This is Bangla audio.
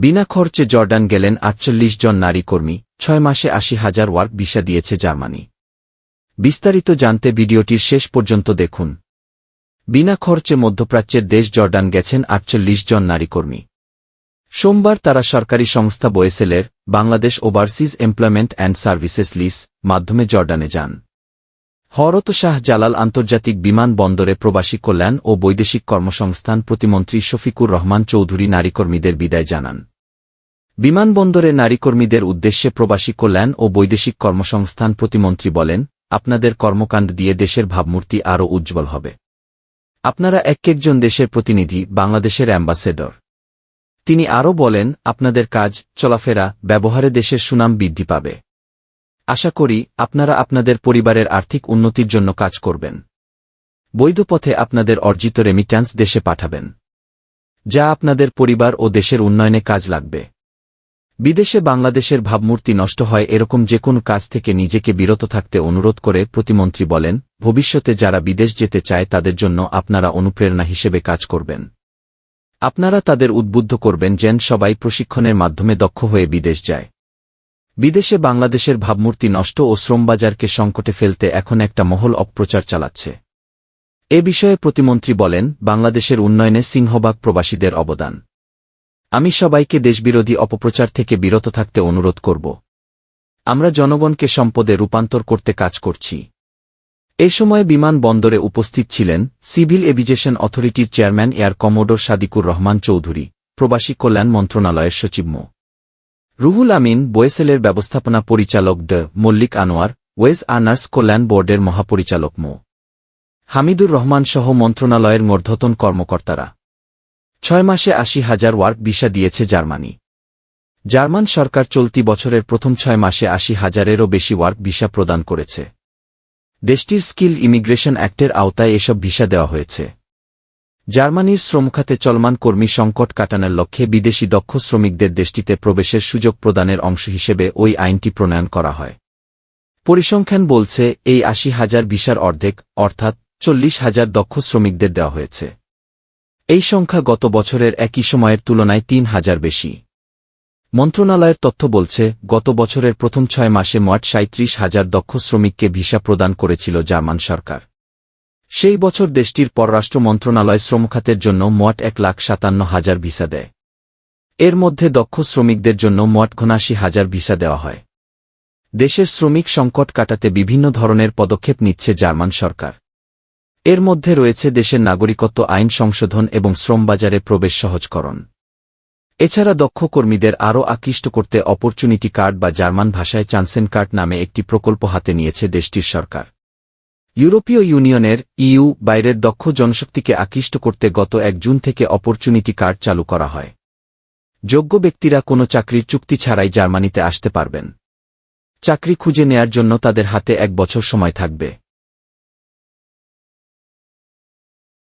বিনা খরচে জর্ডান গেলেন ৪৮ জন নারী কর্মী, ৬ মাসে ৮০,০০০ ওয়ার্ক ভিসা দিয়েছে জার্মানি। বিস্তারিত জানতে ভিডিওটির শেষ পর্যন্ত দেখুন। বিনা খরচে মধ্যপ্রাচ্যের দেশ জর্ডান গেছেন ৪৮ জন নারী কর্মী। সোমবার তারা সরকারি সংস্থা বোয়েসেলের Bangladesh overseas employment and services লিস মাধ্যমে জর্ডানে যান। হযরত শাহ জালাল আন্তর্জাতিক বিমান বন্দরে প্রবাসী কল্যাণ ও বৈদেশিক কর্মসংস্থান প্রতিমন্ত্রী শফিকুর রহমান চৌধুরী নারীকর্মীদের বিদায় জানান। বিমানবন্দরে নারীকর্মীদের উদ্দেশ্যে প্রবাসী কল্যাণ ও বৈদেশিক কর্মসংস্থান প্রতিমন্ত্রী বলেন, আপনাদের কর্মকাণ্ড দিয়ে দেশের ভাবমূর্তি আরও উজ্জ্বল হবে। আপনারা একজন দেশের প্রতিনিধি, বাংলাদেশের অ্যাম্বাসেডর। তিনি আরও বলেন, আপনাদের কাজ, চলাফেরা, ব্যবহারে দেশের সুনাম বৃদ্ধি পাবে। আশা করি আপনারা আপনাদের পরিবারের আর্থিক উন্নতির জন্য কাজ করবেন। বৈধ পথে আপনাদের অর্জিত রেমিট্যান্স দেশে পাঠাবেন, যা আপনাদের পরিবার ও দেশের উন্নয়নে কাজ লাগবে। বিদেশে বাংলাদেশের ভাবমূর্তি নষ্ট হয় এরকম যে কোনো কাজ থেকে নিজেকে বিরত থাকতে অনুরোধ করে প্রতিমন্ত্রী বলেন, ভবিষ্যতে যারা বিদেশ যেতে চায় তাদের জন্য আপনারা অনুপ্রেরণা হিসেবে কাজ করবেন। আপনারা তাদের উদ্বুদ্ধ করবেন যেন সবাই প্রশিক্ষণের মাধ্যমে দক্ষ হয়ে বিদেশ যায়। বিদেশে বাংলাদেশের ভাবমূর্তি নষ্ট ও শ্রমবাজারকে সংকটে ফেলতে এখন একটা মহল অপপ্রচার চালাচ্ছে। এ বিষয়ে প্রতিমন্ত্রী বলেন, বাংলাদেশের উন্নয়নে সিংহভাগ প্রবাসীদের অবদান। আমি সবাইকে দেশবিরোধী অপপ্রচার থেকে বিরত থাকতে অনুরোধ করব। আমরা জনগণকে সম্পদে রূপান্তর করতে কাজ করছি। এ সময় বিমানবন্দরে উপস্থিত ছিলেন সিভিল এভিয়েশন অথরিটির chairman air commodore Sadiqur Rahman Chowdhury, প্রবাসী কল্যাণ মন্ত্রণালয়ের সচিব মো. রুহুল আমিন, বোয়েসেলের ব্যবস্থাপনা পরিচালক মল্লিক আনোয়ার, ওয়েজ আর্নার্স কল্যাণ বোর্ডের মহাপরিচালক মো. হামিদুর রহমান সহ মন্ত্রণালয়ের ঊর্ধ্বতন কর্মকর্তারা। ৬ মাসে ৮০,০০০ ওয়ার্ক ভিসা দিয়েছে জার্মানি। জার্মান সরকার চলতি বছরের প্রথম ৬ মাসে ৮০,০০০-এরও বেশি ওয়ার্ক ভিসা প্রদান করেছে। দেশটির স্কিল ইমিগ্রেশন অ্যাক্টের আওতায় এসব ভিসা দেওয়া হয়েছে। জার্মানির শ্রমখাতে চলমান কর্মী সংকট কাটানোর লক্ষ্যে বিদেশি দক্ষ শ্রমিকদের দেশটিতে প্রবেশের সুযোগ প্রদানের অংশ হিসেবে ওই আইনটি প্রণয়ন করা হয়। পরিসংখ্যান বলছে, এই ৮০,০০০ ভিসার অর্ধেক, অর্থাৎ ৪০,০০০ দক্ষ শ্রমিকদের দেওয়া হয়েছে। এই সংখ্যা গত বছরের একই সময়ের তুলনায় ৩,০০০ বেশি। মন্ত্রণালয়ের তথ্য বলছে, গত বছরের প্রথম ৬ মাসে মোট ৩৭,০০০ দক্ষ শ্রমিককে ভিসা প্রদান করেছিল জার্মান সরকার। সেই বছর দেশটির পররাষ্ট্র মন্ত্রণালয় শ্রমখাতের জন্য মোট ১,৫৭,০০০ ভিসা দেয়। এর মধ্যে দক্ষ শ্রমিকদের জন্য মোট ৭৯,০০০ ভিসা দেওয়া হয়। দেশের শ্রমিক সংকট কাটাতে বিভিন্ন ধরনের পদক্ষেপ নিচ্ছে জার্মান সরকার। এর মধ্যে রয়েছে দেশের নাগরিকত্ব আইন সংশোধন এবং শ্রমবাজারে প্রবেশ সহজকরণ। এছাড়া দক্ষ কর্মীদের আরও আকৃষ্ট করতে অপরচুনিটি কার্ড বা জার্মান ভাষায় চান্সেন কার্ড নামে একটি প্রকল্প হাতে নিয়েছে দেশটির সরকার। ইউরোপীয় ইউনিয়নের ইইউ বাইরের দক্ষ জনশক্তিকে আকৃষ্ট করতে গত ১ জুন থেকে অপরচুনিটি কার্ড চালু করা হয়। যোগ্য ব্যক্তিরা কোনো চাকরির চুক্তি ছাড়াই জার্মানিতে আসতে পারবেন। চাকরি খুঁজে নেয়ার জন্য তাদের হাতে ১ বছর সময় থাকবে।